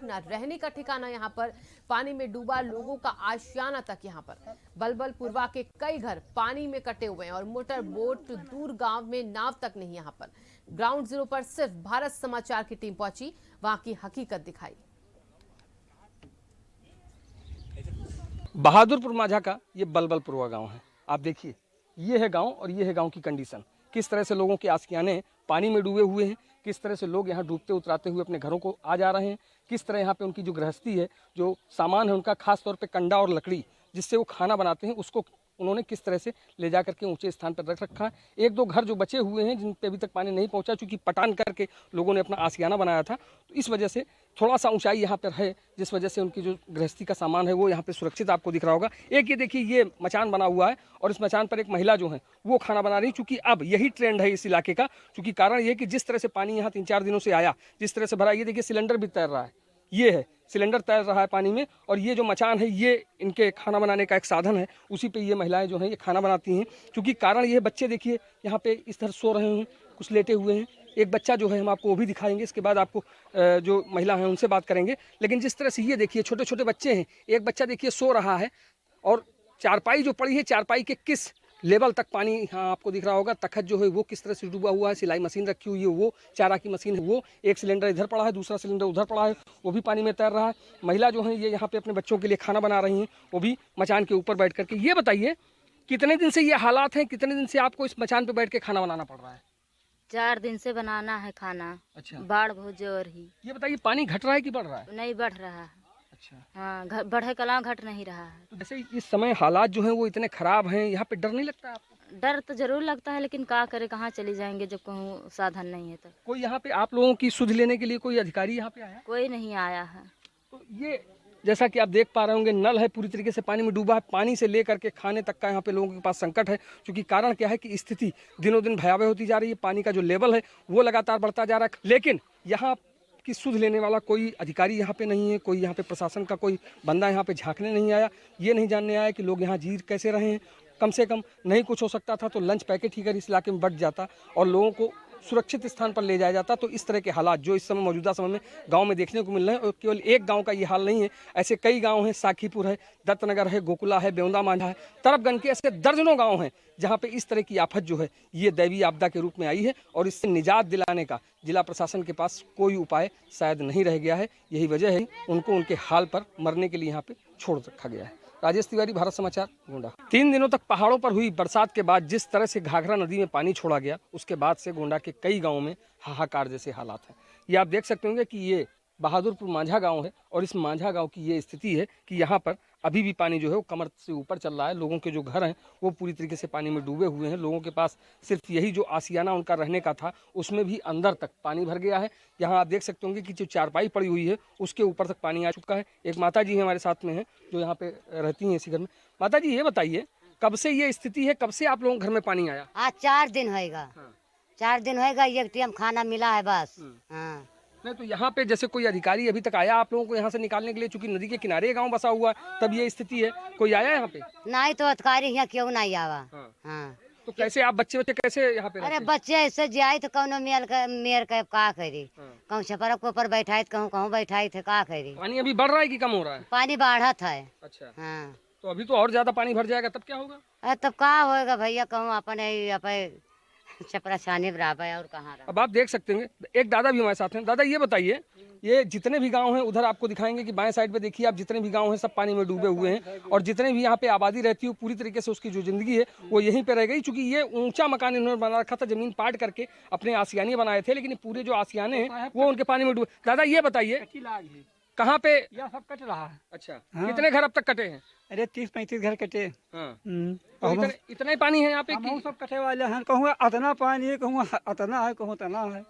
ना रहने का ठिकाना। यहाँ पर पानी में डूबा लोगों का आशियाना तक। यहाँ पर बलबलपुरवा के कई घर पानी में कटे हुए हैं और मोटर बोट दूर गांव में नाव तक नहीं। यहाँ पर ग्राउंड जीरो पर सिर्फ भारत समाचार की टीम पहुंची, वहां की हकीकत दिखाई। बहादुरपुर माझा का ये बलबलपुरवा गांव है। आप देखिए, ये है गांव और ये है गांव की कंडीशन। किस तरह से लोगों के आशियाने पानी में डूबे हुए हैं, किस तरह से लोग यहाँ डूबते उतराते हुए अपने घरों को आ जा रहे हैं, किस तरह यहाँ पे उनकी जो गृहस्थी है, जो सामान है उनका, खास तौर पे कंडा और लकड़ी जिससे वो खाना बनाते हैं, उसको उन्होंने किस तरह से ले जा करके ऊंचे स्थान पर रख रखा है। एक दो घर जो बचे हुए हैं जिन पे अभी तक पानी नहीं पहुंचा, चूंकि पटान करके लोगों ने अपना आशियाना बनाया था, तो इस वजह से थोड़ा सा ऊंचाई यहाँ पर है, जिस वजह से उनकी जो गृहस्थी का सामान है वो यहाँ पे सुरक्षित आपको दिख रहा होगा। एक ये देखिए, ये मचान बना हुआ है और इस मचान पर एक महिला जो है वो खाना बना रही, चूंकि अब यही ट्रेंड है इस इलाके का। चूंकि कारण ये कि जिस तरह से पानी यहाँ 3-4 दिनों से आया, जिस तरह से भरा, ये देखिए सिलेंडर भी तैर रहा है, ये है सिलेंडर तैर रहा है पानी में, और ये जो मचान है ये इनके खाना बनाने का एक साधन है, उसी पे ये महिलाएं जो हैं ये खाना बनाती हैं। क्योंकि कारण ये बच्चे देखिए यहाँ पे इस तरह सो रहे हैं, कुछ लेटे हुए हैं। एक बच्चा जो है हम आपको वो भी दिखाएंगे, इसके बाद आपको जो महिला हैं उनसे बात करेंगे। लेकिन जिस तरह से ये देखिए छोटे छोटे बच्चे हैं, एक बच्चा देखिए सो रहा है, और चारपाई जो पड़ी है, चारपाई के किस लेवल तक पानी यहाँ आपको दिख रहा होगा। तखत जो है वो किस तरह से डूबा हुआ है, सिलाई मशीन रखी हुई है, वो चारा की मशीन है, वो एक सिलेंडर इधर पड़ा है, दूसरा सिलेंडर उधर पड़ा है, वो भी पानी में तैर रहा है। महिला जो है ये यहाँ पे अपने बच्चों के लिए खाना बना रही हैं, वो भी मचान के ऊपर बैठ करके। ये बताइए, कितने दिन से ये हालात हैं, कितने दिन से आपको इस मचान पे बैठ के खाना बनाना पड़ रहा है? 4 दिन से बनाना है खाना। अच्छा, बाढ़ बहुत जोर ही। ये बताइए, पानी घट रहा है कि बढ़ रहा है? नहीं बढ़ रहा है। अच्छा, हाँ, बढ़े कला घट नहीं रहा है। तो जैसे इस समय हालात जो हैं वो इतने खराब हैं, यहाँ पे डर नहीं लगता आपको? डर तो जरूर लगता है, लेकिन क्या करे, कहाँ चली जाएंगे जब कहूँ साधन नहीं है तो। कोई यहाँ पे आप लोगों की सुध लेने के लिए कोई अधिकारी यहाँ पे आया? कोई नहीं आया है। तो ये जैसा कि आप देख पा रहे होंगे, नल है पूरी तरीके से पानी में डूबा है। पानी से लेकर के खाने तक का यहाँ पे लोगों के पास संकट है। क्योंकि कारण क्या है कि स्थिति दिनों दिन भयावह होती जा रही है, पानी का जो लेवल है वो लगातार बढ़ता जा रहा है। लेकिन यहाँ की सुध लेने वाला कोई अधिकारी यहाँ पे नहीं है, कोई यहाँ पे प्रशासन का कोई बंदा यहाँ पे झांकने नहीं आया, ये नहीं जानने आया कि लोग यहाँ जी कैसे रहे हैं। कम से कम नहीं कुछ हो सकता था तो लंच पैकेट ही अगर इस इलाके में बढ़ जाता और लोगों को सुरक्षित स्थान पर ले जाया जाता, तो इस तरह के हालात जो इस समय मौजूदा समय में गांव में देखने को मिल रहे हैं, और केवल एक गांव का ये हाल नहीं है, ऐसे कई गांव हैं, साखीपुर है, दत्तनगर है, गोकुला है, बेवंदा मांझा है, तरफगंज के ऐसे दर्जनों गांव हैं जहां पे इस तरह की आफत जो है ये दैवीय आपदा के रूप में आई है, और इससे निजात दिलाने का जिला प्रशासन के पास कोई उपाय शायद नहीं रह गया है। यही वजह है उनको उनके हाल पर मरने के लिए यहाँ पे छोड़ रखा गया है। राजेश तिवारी, भारत समाचार, गोंडा। 3 दिनों तक पहाड़ों पर हुई बरसात के बाद जिस तरह से घाघरा नदी में पानी छोड़ा गया, उसके बाद से गोंडा के कई गांवों में हाहाकार जैसे हालात हैं। ये आप देख सकते होंगे कि ये बहादुरपुर माझा गांव है, और इस माझा गांव की ये स्थिति है कि यहाँ पर अभी भी पानी जो है वो कमर से ऊपर चल रहा है। लोगों के जो घर हैं वो पूरी तरीके से पानी में डूबे हुए हैं। लोगों के पास सिर्फ यही जो आशियाना उनका रहने का था, उसमें भी अंदर तक पानी भर गया है। यहाँ आप देख सकते होंगे कि जो चारपाई पड़ी हुई है उसके ऊपर तक पानी आ चुका है। एक माता जी हमारे साथ में हैं जो यहाँ पे रहती हैं इसी घर में। माता जी, ये बताइए, कब से ये स्थिति है, कब से आप लोगों के घर में पानी आया? आज 4 दिन होएगा। हाँ। 4 दिन होएगा, एक टाइम खाना मिला है बस। हाँ। नहीं तो यहाँ पे जैसे कोई अधिकारी अभी तक आया आप लोगों को यहाँ से निकालने के लिए? चूंकि नदी के किनारे गांव बसा हुआ है, तब ये स्थिति है, कोई आया यहाँ पे? नहीं तो अधिकारी यहाँ क्यों नहीं आवा। हाँ। हाँ। तो कैसे आप बच्चे कैसे यहाँ पे अरे रहते हैं? बच्चे ऐसे जाए तो कौनो मेर के का करी, कहूँ छपरा के ऊपर बैठाए, कहूँ बैठाए थे, का करी। पानी अभी बढ़ रहा है कि कम हो रहा है? पानी बढ़त है। अच्छा, हाँ। तो अभी तो और ज्यादा पानी भर जाएगा, तब क्या होगा? अरे तब का होएगा भैया, कहूँ अपने छपरा छाने बराबर और कहाँ रहा। अब आप देख सकते हैं, एक दादा भी हमारे साथ हैं। दादा, ये बताइए, ये जितने भी गांव हैं, उधर आपको दिखाएंगे कि बाएं साइड पे देखिए आप, जितने भी गांव हैं सब पानी में डूबे हुए हैं, और जितने भी यहाँ पे आबादी रहती है पूरी तरीके से उसकी जो जिंदगी है वो यहीं पे रह गई। चूंकि ये ऊंचा मकान इन्होंने बना रखा था, जमीन पाट करके अपने आशियाने बनाए थे, लेकिन पूरे जो आशियाने हैं वो उनके पानी में डूबे। दादा, ये बताइए, कहाँ पे यह सब कट रहा है? अच्छा, हाँ। कितने घर अब तक कटे हैं? अरे 30-35 घर कटे। हाँ। तो इतना ही पानी है यहाँ पे हम सब कटे वाले हैं, कहूँ अतना पानी है, कहूँ अतना है, कहूँ तना है।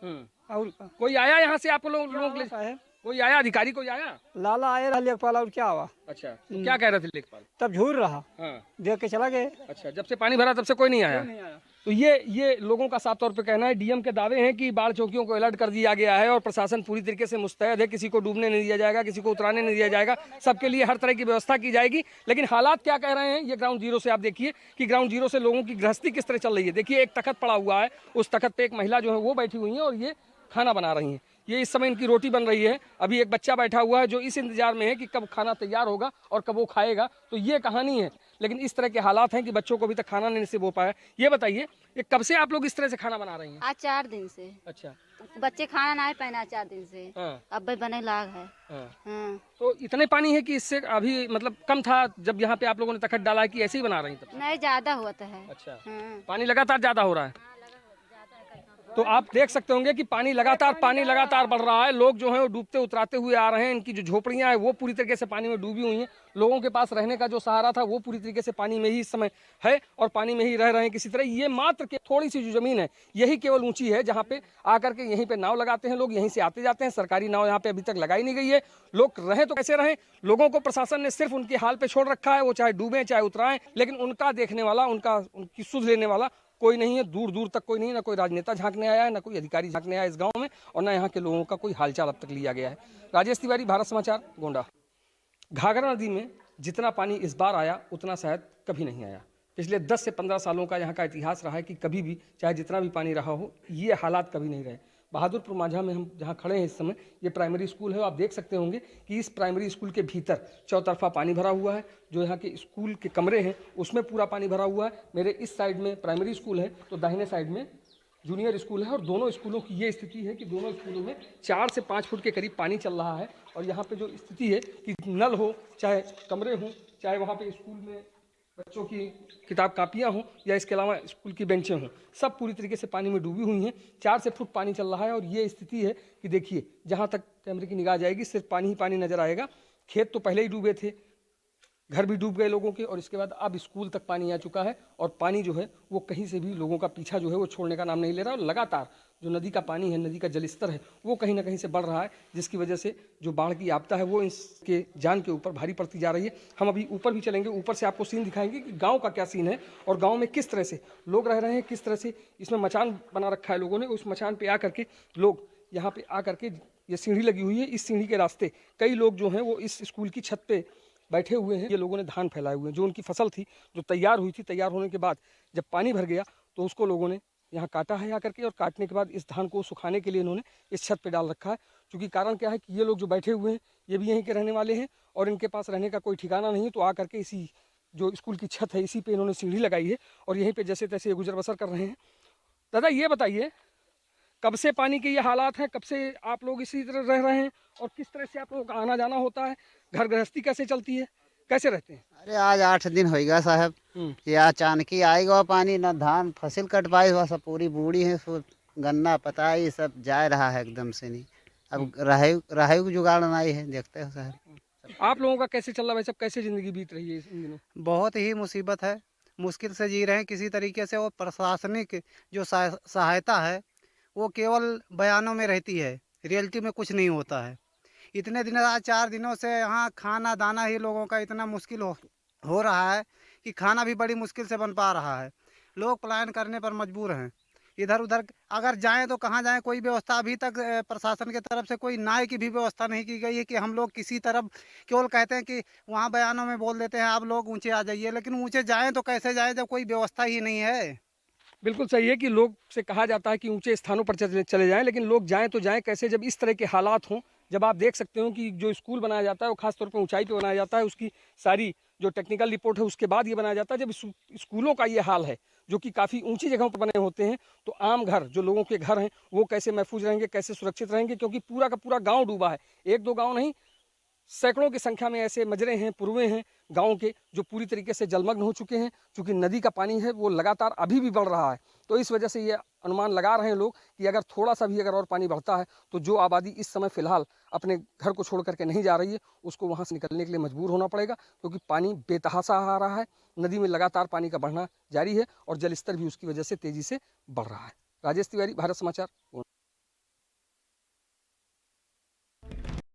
और कोई आया यहाँ से आप लोगों के लिए? साहब कोई आया, अधिकारी कोई आया? लाला आए रहा लेखपाल, और क्या हुआ? अच्छा, तो क्या कह रहे थे लेखपाल? तब झूर रहा, हाँ। देख के चला गए। अच्छा, जब से पानी भरा तब से कोई नहीं आया? नहीं आया। तो ये लोगों का साफ तौर पे कहना है। डीएम के दावे हैं कि बाढ़ चौकियों को अलर्ट कर दिया गया है और प्रशासन पूरी तरीके से मुस्तैद है, किसी को डूबने नहीं दिया जाएगा, किसी को उतराने नहीं दिया जाएगा, सबके लिए हर तरह की व्यवस्था की जाएगी। लेकिन हालात क्या कह रहे हैं, ये ग्राउंड जीरो से आप देखिए कि ग्राउंड जीरो से लोगों की गृहस्थी किस तरह चल रही है। देखिए, एक तख्त पड़ा हुआ है, उस तख्त पे एक महिला जो है वो बैठी हुई है और ये खाना बना रही हैं। ये इस समय इनकी रोटी बन रही है। अभी एक बच्चा बैठा हुआ है जो इस इंतजार में है कि कब खाना तैयार होगा और कब वो खाएगा। तो ये कहानी है, लेकिन इस तरह के हालात हैं कि बच्चों को अभी तक खाना नहीं नसीब हो पाया। ये बताइए, ये कब से आप लोग इस तरह से खाना बना रही हैं? आज 4 दिन से। अच्छा। बच्चे खाना ना पहना 4 दिन से। हाँ। अब भी बने लाग है। हाँ। हाँ। तो इतने पानी है कि इससे अभी मतलब कम था जब यहाँ पे आप लोगों ने तखत डाला है कि ऐसे ही बना रही तब? नहीं, ज्यादा होता है। अच्छा। हाँ। पानी लगातार ज्यादा हो रहा है। तो आप देख सकते होंगे कि पानी लगातार बढ़ रहा है। लोग जो हैं वो डूबते उतराते हुए आ रहे हैं। इनकी जो झोपड़ियां हैं वो पूरी तरीके से पानी में डूबी हुई हैं। लोगों के पास रहने का जो सहारा था वो पूरी तरीके से पानी में ही इस समय है और पानी में ही रह रहे हैं किसी तरह। ये मात्र के थोड़ी सी जो जमीन है यही केवल ऊंची है जहाँ पे आकर के यहीं पे नाव लगाते हैं लोग, यहीं से आते जाते हैं। सरकारी नाव यहाँ पे अभी तक लगाई नहीं गई है। लोग रहें तो कैसे रहें? लोगों को प्रशासन ने सिर्फ उनके हाल पे छोड़ रखा है, वो चाहे डूबें चाहे उतराएं, लेकिन उनका देखने वाला, उनकी सुध लेने वाला कोई नहीं है। दूर दूर तक कोई नहीं है। ना कोई राजनेता झांकने आया है, ना कोई अधिकारी झांकने आया है इस गांव में, और ना यहाँ के लोगों का कोई हालचाल अब तक लिया गया है। राजेश तिवारी, भारत समाचार, गोंडा। घाघरा नदी में जितना पानी इस बार आया उतना शायद कभी नहीं आया। पिछले 10 से 15 सालों का यहाँ का इतिहास रहा है कि कभी भी चाहे जितना भी पानी रहा हो ये हालात कभी नहीं रहे। बहादुरपुर माझा में हम जहाँ खड़े हैं इस समय, ये प्राइमरी स्कूल है। आप देख सकते होंगे कि इस प्राइमरी स्कूल के भीतर चौतरफा पानी भरा हुआ है। जो यहाँ के स्कूल के कमरे हैं उसमें पूरा पानी भरा हुआ है। मेरे इस साइड में प्राइमरी स्कूल है तो दाहिने साइड में जूनियर स्कूल है, और दोनों स्कूलों की ये स्थिति है कि दोनों स्कूलों में 4 से 5 फुट के करीब पानी चल रहा है। और यहाँ पे जो स्थिति है कि नल हो चाहे कमरे हों, चाहे वहाँ पे स्कूल में बच्चों की किताब कापियाँ हों या इसके अलावा स्कूल की बेंचें हों, सब पूरी तरीके से पानी में डूबी हुई हैं। 4 से फुट पानी चल रहा है और ये स्थिति है कि देखिए जहाँ तक कैमरे की निगाह जाएगी सिर्फ पानी ही पानी नजर आएगा। खेत तो पहले ही डूबे थे, घर भी डूब गए लोगों के, और इसके बाद अब स्कूल तक पानी आ चुका है। और पानी जो है वो कहीं से भी लोगों का पीछा जो है वो छोड़ने का नाम नहीं ले रहा। और लगातार जो नदी का पानी है, नदी का जलस्तर है वो कहीं ना कहीं से बढ़ रहा है, जिसकी वजह से जो बाढ़ की आपदा है वो इसके जान के ऊपर भारी पड़ती जा रही है। हम अभी ऊपर भी चलेंगे, ऊपर से आपको सीन दिखाएंगे कि गाँव का क्या सीन है और गाँव में किस तरह से लोग रह रहे हैं, किस तरह से इसमें मचान बना रखा है लोगों ने। उस मचान पर आ करके लोग यहाँ पे आ करके, ये सीढ़ी लगी हुई है, इस सीढ़ी के रास्ते कई लोग जो हैं वो इस स्कूल की छत पे बैठे हुए हैं। ये लोगों ने धान फैलाए हुए हैं। जो उनकी फसल थी जो तैयार हुई थी, तैयार होने के बाद जब पानी भर गया तो उसको लोगों ने यहाँ काटा है आकर के, और काटने के बाद इस धान को सुखाने के लिए इन्होंने इस छत पे डाल रखा है। क्योंकि कारण क्या है कि ये लोग जो बैठे हुए हैं ये भी यहीं के रहने वाले हैं और इनके पास रहने का कोई ठिकाना नहीं है। तो आकर के इसी जो स्कूल की छत है इसी पे इन्होंने सीढ़ी लगाई है और यहीं पे जैसे तैसे गुजर बसर कर रहे हैं। दादा ये बताइए, कब से पानी के ये हालात हैं? कब से आप लोग इसी तरह रह रहे हैं और किस तरह से आप लोगों का आना जाना होता है? घर गृहस्थी कैसे चलती है, कैसे रहते हैं? अरे आज 8 दिन होएगा साहब। ये अचानक ही आएगा पानी, ना धान फसल कट पाई हुआ, सब पूरी बूढ़ी है, सब गन्ना पता है, ये सब जा रहा है एकदम से। नहीं अब रहे जुगाड़ नहीं है, देखते हो साहब। आप लोगों का कैसे चल रहा है भाई साहब? कैसे जिंदगी बीत रही है इन दिनों? बहुत ही मुसीबत है, मुश्किल से जी रहे हैं किसी तरीके से। और प्रशासनिक जो सहायता है वो केवल बयानों में रहती है, रियलिटी में कुछ नहीं होता है। इतने दिन, आज 4 दिनों से यहाँ खाना दाना ही लोगों का इतना मुश्किल हो रहा है कि खाना भी बड़ी मुश्किल से बन पा रहा है। लोग पलायन करने पर मजबूर हैं। इधर उधर अगर जाएं तो कहाँ जाएं, कोई व्यवस्था अभी तक प्रशासन की तरफ से कोई न्याय की भी व्यवस्था नहीं की गई है कि हम लोग किसी तरफ, केवल कहते हैं कि वहाँ बयानों में बोल देते हैं आप लोग ऊँचे आ जाइए, लेकिन ऊँचे जाएँ तो कैसे जाएँ जब कोई व्यवस्था ही नहीं है। बिल्कुल सही है कि लोग से कहा जाता है कि ऊंचे स्थानों पर चले जाएं, लेकिन लोग जाएं तो जाएं कैसे जब इस तरह के हालात हों। जब आप देख सकते हो कि जो स्कूल बनाया जाता है वो खास तौर पर ऊंचाई पे बनाया जाता है, उसकी सारी जो टेक्निकल रिपोर्ट है उसके बाद ये बनाया जाता है। जब स्कूलों का ये हाल है जो कि काफ़ी ऊंची जगहों पर बने होते हैं, तो आम घर जो लोगों के घर हैं वो कैसे महफूज रहेंगे, कैसे सुरक्षित रहेंगे? क्योंकि पूरा का पूरा गाँव डूबा है। 1-2 गाँव नहीं, सैकड़ों की संख्या में ऐसे मजरे हैं, पुरवे हैं गाँव के जो पूरी तरीके से जलमग्न हो चुके हैं। क्योंकि नदी का पानी है वो लगातार अभी भी बढ़ रहा है, तो इस वजह से ये अनुमान लगा रहे हैं लोग कि अगर थोड़ा सा भी अगर और पानी बढ़ता है तो जो आबादी इस समय फ़िलहाल अपने घर को छोड़ करके नहीं जा रही है उसको वहाँ से निकलने के लिए मजबूर होना पड़ेगा। क्योंकि पानी बेतहासा आ रहा है, नदी में लगातार पानी का बढ़ना जारी है और जलस्तर भी उसकी वजह से तेज़ी से बढ़ रहा है। राजेश तिवारी, भारत समाचार।